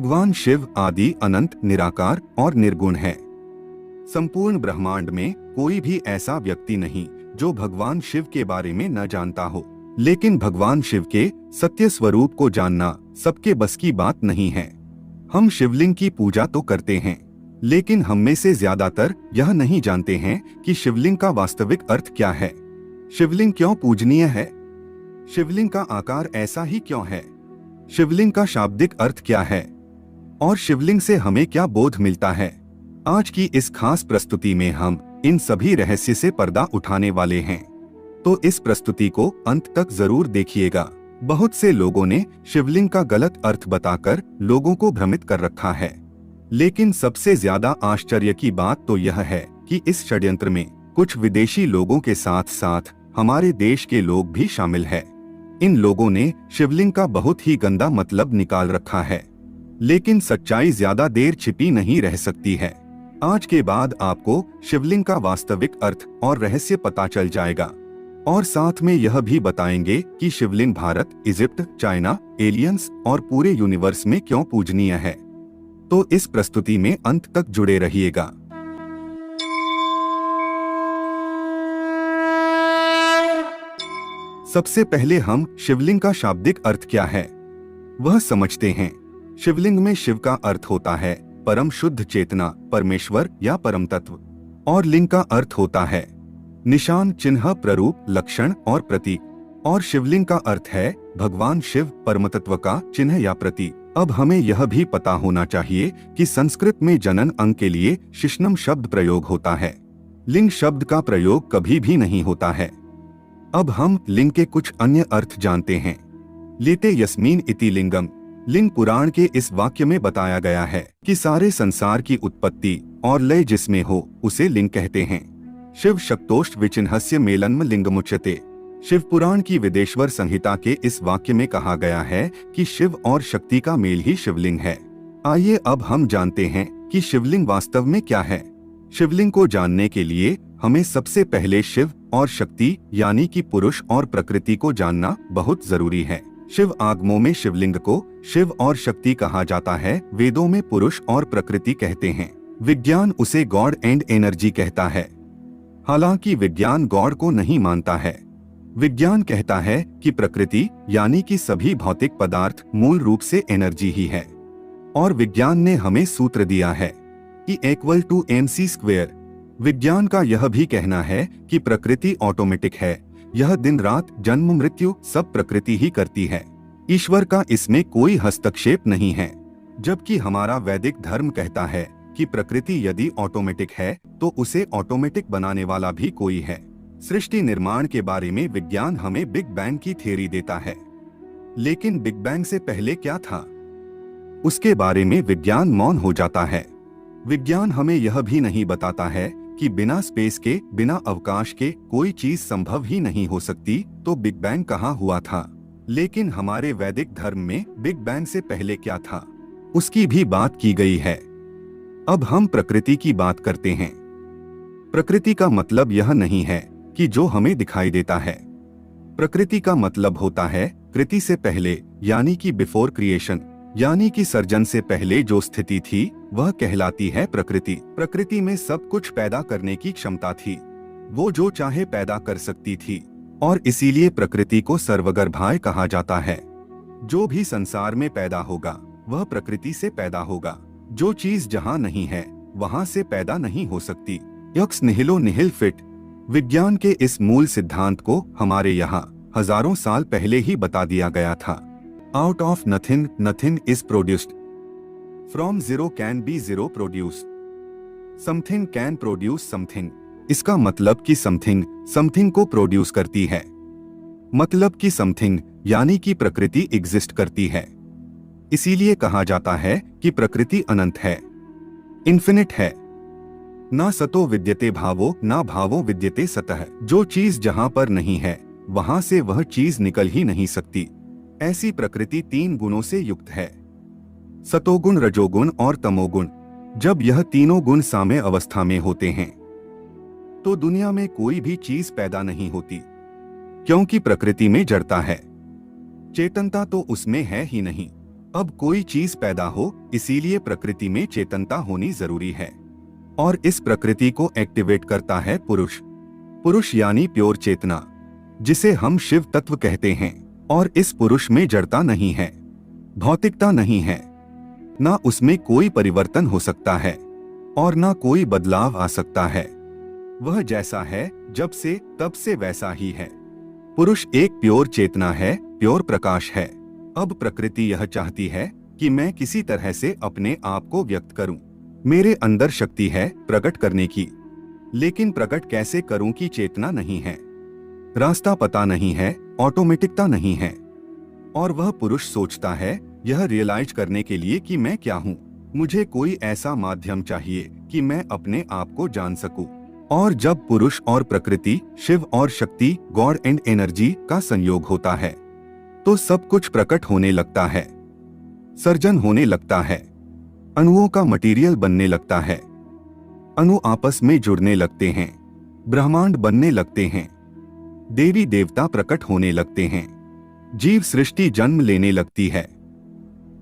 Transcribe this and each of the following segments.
भगवान शिव आदि अनंत निराकार और निर्गुण है। संपूर्ण ब्रह्मांड में कोई भी ऐसा व्यक्ति नहीं जो भगवान शिव के बारे में न जानता हो, लेकिन भगवान शिव के सत्य स्वरूप को जानना सबके बस की बात नहीं है। हम शिवलिंग की पूजा तो करते हैं, लेकिन हम में से ज्यादातर यह नहीं जानते हैं कि शिवलिंग का वास्तविक अर्थ क्या है। शिवलिंग क्यों पूजनीय है? शिवलिंग का आकार ऐसा ही क्यों है? शिवलिंग का शाब्दिक अर्थ क्या है और शिवलिंग से हमें क्या बोध मिलता है? आज की इस खास प्रस्तुति में हम इन सभी रहस्य से पर्दा उठाने वाले हैं, तो इस प्रस्तुति को अंत तक जरूर देखिएगा। बहुत से लोगों ने शिवलिंग का गलत अर्थ बताकर लोगों को भ्रमित कर रखा है, लेकिन सबसे ज्यादा आश्चर्य की बात तो यह है कि इस षड्यंत्र में कुछ विदेशी लोगों के साथ साथ हमारे देश के लोग भी शामिल है। इन लोगों ने शिवलिंग का बहुत ही गंदा मतलब निकाल रखा है, लेकिन सच्चाई ज्यादा देर छिपी नहीं रह सकती है। आज के बाद आपको शिवलिंग का वास्तविक अर्थ और रहस्य पता चल जाएगा, और साथ में यह भी बताएंगे कि शिवलिंग भारत, इजिप्ट, चाइना, एलियंस और पूरे यूनिवर्स में क्यों पूजनीय है। तो इस प्रस्तुति में अंत तक जुड़े रहिएगा। सबसे पहले हम शिवलिंग का शाब्दिक अर्थ क्या है वह समझते हैं। शिवलिंग में शिव का अर्थ होता है परम शुद्ध चेतना, परमेश्वर या परम तत्व, और लिंग का अर्थ होता है निशान, चिन्ह, प्ररूप, लक्षण और प्रतीक, और शिवलिंग का अर्थ है भगवान शिव, परमतत्व का चिन्ह या प्रतीक। अब हमें यह भी पता होना चाहिए कि संस्कृत में जनन अंग के लिए शिश्नम शब्द प्रयोग होता है, लिंग शब्द का प्रयोग कभी भी नहीं होता है। अब हम लिंग के कुछ अन्य अर्थ जानते हैं। लेते यस्मीन इति लिंगम। लिंग पुराण के इस वाक्य में बताया गया है कि सारे संसार की उत्पत्ति और लय जिसमें हो उसे लिंग कहते हैं। शिव शक्तोष्ट विचिन्हस्य मेलन्म लिंगमुच्यते। शिव पुराण की विदेश्वर संहिता के इस वाक्य में कहा गया है कि शिव और शक्ति का मेल ही शिवलिंग है। आइए अब हम जानते हैं कि शिवलिंग वास्तव में क्या है। शिवलिंग को जानने के लिए हमें सबसे पहले शिव और शक्ति यानी कि पुरुष और प्रकृति को जानना बहुत जरूरी है। शिव आगमों में शिवलिंग को शिव और शक्ति कहा जाता है, वेदों में पुरुष और प्रकृति कहते हैं। विज्ञान उसे गॉड एंड एनर्जी कहता है, हालांकि विज्ञान गॉड को नहीं मानता है। विज्ञान कहता है कि प्रकृति यानी कि सभी भौतिक पदार्थ मूल रूप से एनर्जी ही है, और विज्ञान ने हमें सूत्र दिया है E=mc²। विज्ञान का यह भी कहना है कि प्रकृति ऑटोमेटिक है, यह दिन रात जन्म मृत्यु सब प्रकृति ही करती है, ईश्वर का इसमें कोई हस्तक्षेप नहीं है। जबकि हमारा वैदिक धर्म कहता है कि प्रकृति यदि ऑटोमेटिक है तो उसे ऑटोमेटिक बनाने वाला भी कोई है। सृष्टि निर्माण के बारे में विज्ञान हमें बिग बैंग की थ्योरी देता है, लेकिन बिग बैंग से पहले क्या था उसके बारे में विज्ञान मौन हो जाता है। विज्ञान हमें यह भी नहीं बताता है कि बिना स्पेस के, बिना अवकाश के कोई चीज संभव ही नहीं हो सकती, तो बिग बैंग कहाँ हुआ था। लेकिन हमारे वैदिक धर्म में बिग बैंग से पहले क्या था उसकी भी बात की गई है। अब हम प्रकृति की बात करते हैं। प्रकृति का मतलब यह नहीं है कि जो हमें दिखाई देता है। प्रकृति का मतलब होता है कृति से पहले यानी कि बिफोर क्रिएशन, यानी कि सर्जन से पहले जो स्थिति थी वह कहलाती है प्रकृति। प्रकृति में सब कुछ पैदा करने की क्षमता थी, वो जो चाहे पैदा कर सकती थी, और इसीलिए प्रकृति को सर्वगर्भाय कहा जाता है। जो भी संसार में पैदा होगा वह प्रकृति से पैदा होगा। जो चीज जहाँ नहीं है वहाँ से पैदा नहीं हो सकती। X निहिलो निहिल fit. विज्ञान के इस मूल सिद्धांत को हमारे यहाँ हजारों साल पहले ही बता दिया गया था। Out of nothing nothing is produced, from zero can be zero produced, something can produce something. इसका मतलब कि समथिंग समथिंग को प्रोड्यूस करती है, मतलब कि समथिंग यानी कि प्रकृति एग्जिस्ट करती है। इसीलिए कहा जाता है कि प्रकृति अनंत है, इन्फिनिट है। ना सतो विद्यते भावो ना भावो विद्यते सतः। जो चीज जहां पर नहीं है वहां से वह चीज निकल ही नहीं सकती। ऐसी प्रकृति तीन गुणों से युक्त है, सतोगुण, रजोगुण और तमोगुण। जब यह तीनों गुण साम्य अवस्था में होते हैं तो दुनिया में कोई भी चीज पैदा नहीं होती, क्योंकि प्रकृति में जड़ता है, चेतनता तो उसमें है ही नहीं। अब कोई चीज पैदा हो, इसीलिए प्रकृति में चेतनता होनी जरूरी है, और इस प्रकृति को एक्टिवेट करता है पुरुष। पुरुष यानी प्योर चेतना, जिसे हम शिव तत्व कहते हैं। और इस पुरुष में जड़ता नहीं है, भौतिकता नहीं है, ना उसमें कोई परिवर्तन हो सकता है और ना कोई बदलाव आ सकता है। वह जैसा है जब से तब से वैसा ही है। पुरुष एक प्योर चेतना है, प्योर प्रकाश है। अब प्रकृति यह चाहती है कि मैं किसी तरह से अपने आप को व्यक्त करूं। मेरे अंदर शक्ति है प्रकट करने की, लेकिन प्रकट कैसे करूं की चेतना नहीं है, रास्ता पता नहीं है, ऑटोमेटिकता नहीं है। और वह पुरुष सोचता है यह रियलाइज करने के लिए कि मैं क्या हूं, मुझे कोई ऐसा माध्यम चाहिए कि मैं अपने आप को जान सकूं। और जब पुरुष और प्रकृति, शिव और शक्ति, गॉड एंड एनर्जी का संयोग होता है तो सब कुछ प्रकट होने लगता है, सर्जन होने लगता है, अणुओं का मटेरियल बनने लगता है, अणु आपस में जुड़ने लगते हैं, ब्रह्मांड बनने लगते हैं, देवी देवता प्रकट होने लगते हैं, जीव सृष्टि जन्म लेने लगती है,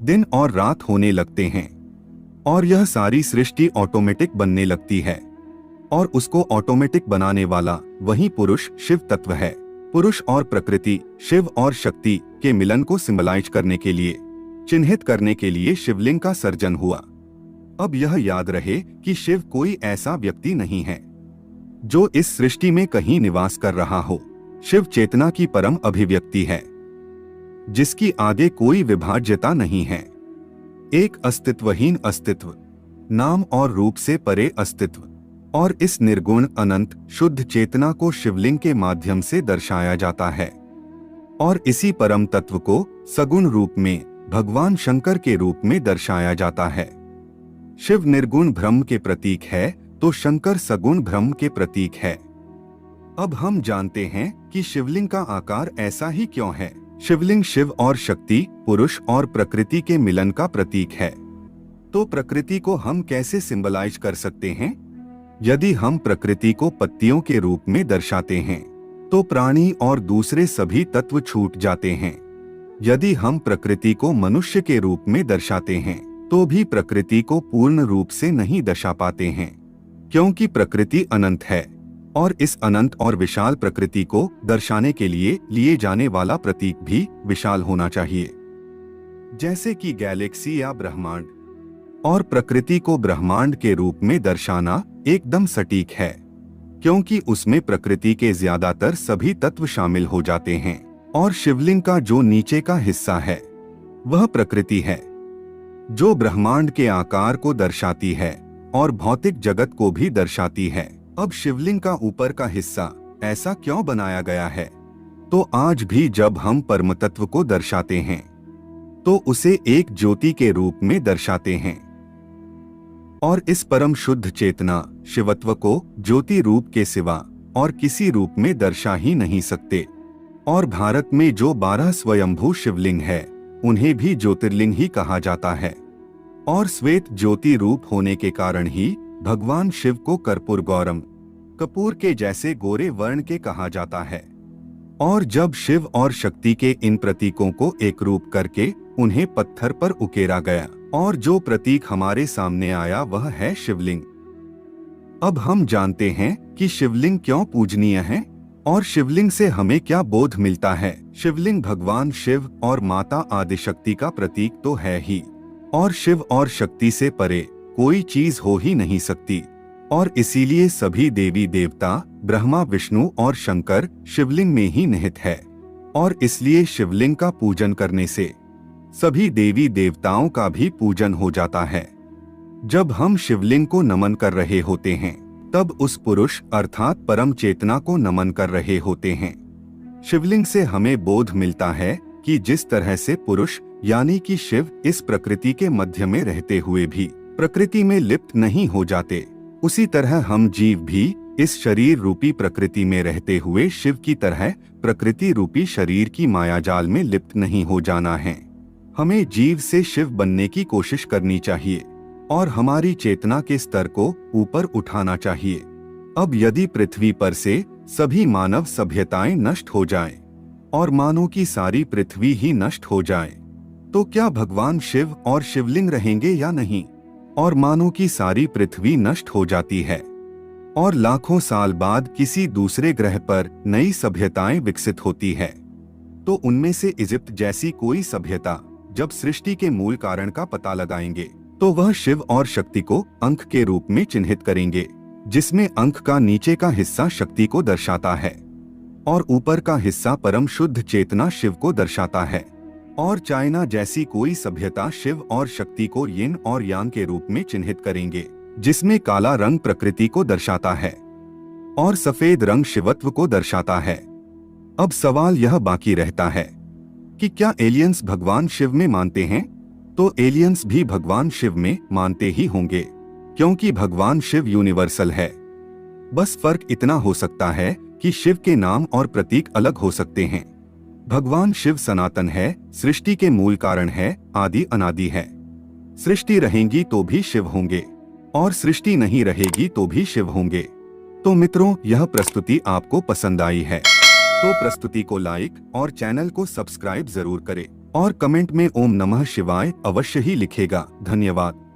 दिन और रात होने लगते हैं, और यह सारी सृष्टि ऑटोमेटिक बनने लगती है। और उसको ऑटोमेटिक बनाने वाला वही पुरुष शिव तत्व है। पुरुष और प्रकृति, शिव और शक्ति के मिलन को सिंबलाइज करने के लिए, चिन्हित करने के लिए शिवलिंग का सर्जन हुआ। अब यह याद रहे कि शिव कोई ऐसा व्यक्ति नहीं है जो इस सृष्टि में कहीं निवास कर रहा हो। शिव चेतना की परम अभिव्यक्ति है, जिसकी आगे कोई विभाज्यता नहीं है। एक अस्तित्वहीन अस्तित्व, नाम और रूप से परे अस्तित्व। और इस निर्गुण अनंत शुद्ध चेतना को शिवलिंग के माध्यम से दर्शाया जाता है। और इसी परम तत्व को सगुण रूप में भगवान शंकर के रूप में दर्शाया जाता है। शिव निर्गुण ब्रह्म के प्रतीक है तो शंकर सगुण ब्रह्म के प्रतीक है। अब हम जानते हैं कि शिवलिंग का आकार ऐसा ही क्यों है। शिवलिंग शिव और शक्ति, पुरुष और प्रकृति के मिलन का प्रतीक है। तो प्रकृति को हम कैसे सिंबलाइज कर सकते हैं? यदि हम प्रकृति को पत्तियों के रूप में दर्शाते हैं तो प्राणी और दूसरे सभी तत्व छूट जाते हैं। यदि हम प्रकृति को मनुष्य के रूप में दर्शाते हैं तो भी प्रकृति को पूर्ण रूप से नहीं दर्शा पाते हैं, क्योंकि प्रकृति अनंत है और इस अनंत और विशाल प्रकृति को दर्शाने के लिए जाने वाला प्रतीक भी विशाल होना चाहिए, जैसे कि गैलेक्सी या ब्रह्मांड। और प्रकृति को ब्रह्मांड के रूप में दर्शाना एकदम सटीक है, क्योंकि उसमें प्रकृति के ज्यादातर सभी तत्व शामिल हो जाते हैं। और शिवलिंग का जो नीचे का हिस्सा है वह प्रकृति है, जो ब्रह्मांड के आकार को दर्शाती है और भौतिक जगत को भी दर्शाती है। अब शिवलिंग का ऊपर का हिस्सा ऐसा क्यों बनाया गया है? तो आज भी जब हम परम तत्व को दर्शाते हैं तो उसे एक ज्योति के रूप में दर्शाते हैं। और इस परम शुद्ध चेतना शिवत्व को ज्योति रूप के सिवा और किसी रूप में दर्शा ही नहीं सकते। और भारत में जो 12 स्वयंभू शिवलिंग है उन्हें भी ज्योतिर्लिंग ही कहा जाता है। और श्वेत ज्योति रूप होने के कारण ही भगवान शिव को कर्पूर गौरम, कपूर के जैसे गोरे वर्ण के कहा जाता है। और जब शिव और शक्ति के इन प्रतीकों को एक रूप करके उन्हें पत्थर पर उकेरा गया और जो प्रतीक हमारे सामने आया वह है शिवलिंग। अब हम जानते हैं कि शिवलिंग क्यों पूजनीय है और शिवलिंग से हमें क्या बोध मिलता है। शिवलिंग भगवान शिव और माता आदिशक्ति का प्रतीक तो है ही, और शिव और शक्ति से परे कोई चीज हो ही नहीं सकती। और इसीलिए सभी देवी देवता, ब्रह्मा, विष्णु और शंकर शिवलिंग में ही निहित है। और इसलिए शिवलिंग का पूजन करने से सभी देवी देवताओं का भी पूजन हो जाता है। जब हम शिवलिंग को नमन कर रहे होते हैं तब उस पुरुष अर्थात परम चेतना को नमन कर रहे होते हैं। शिवलिंग से हमें बोध मिलता है कि जिस तरह से पुरुष यानी कि शिव इस प्रकृति के मध्य में रहते हुए भी प्रकृति में लिप्त नहीं हो जाते, उसी तरह हम जीव भी इस शरीर रूपी प्रकृति में रहते हुए शिव की तरह प्रकृति रूपी शरीर की मायाजाल में लिप्त नहीं हो जाना है। हमें जीव से शिव बनने की कोशिश करनी चाहिए और हमारी चेतना के स्तर को ऊपर उठाना चाहिए। अब यदि पृथ्वी पर से सभी मानव सभ्यताएं नष्ट हो जाएं और मानव की सारी पृथ्वी ही नष्ट हो जाए तो क्या भगवान शिव और शिवलिंग रहेंगे या नहीं? और मानो कि सारी पृथ्वी नष्ट हो जाती है और लाखों साल बाद किसी दूसरे ग्रह पर नई सभ्यताएं विकसित होती है, तो उनमें से इजिप्ट जैसी कोई सभ्यता जब सृष्टि के मूल कारण का पता लगाएंगे तो वह शिव और शक्ति को अंक के रूप में चिन्हित करेंगे, जिसमें अंक का नीचे का हिस्सा शक्ति को दर्शाता है और ऊपर का हिस्सा परम शुद्ध चेतना शिव को दर्शाता है। और चाइना जैसी कोई सभ्यता शिव और शक्ति को यिन और यांग के रूप में चिन्हित करेंगे, जिसमें काला रंग प्रकृति को दर्शाता है और सफेद रंग शिवत्व को दर्शाता है। अब सवाल यह बाकी रहता है कि क्या एलियंस भगवान शिव में मानते हैं? तो एलियंस भी भगवान शिव में मानते ही होंगे, क्योंकि भगवान शिव यूनिवर्सल है। बस फर्क इतना हो सकता है कि शिव के नाम और प्रतीक अलग हो सकते हैं। भगवान शिव सनातन है, सृष्टि के मूल कारण है, आदि अनादि है। सृष्टि रहेगी तो भी शिव होंगे और सृष्टि नहीं रहेगी तो भी शिव होंगे। तो मित्रों, यह प्रस्तुति आपको पसंद आई है तो प्रस्तुति को लाइक और चैनल को सब्सक्राइब जरूर करें और कमेंट में ओम नमः शिवाय अवश्य ही लिखेगा। धन्यवाद।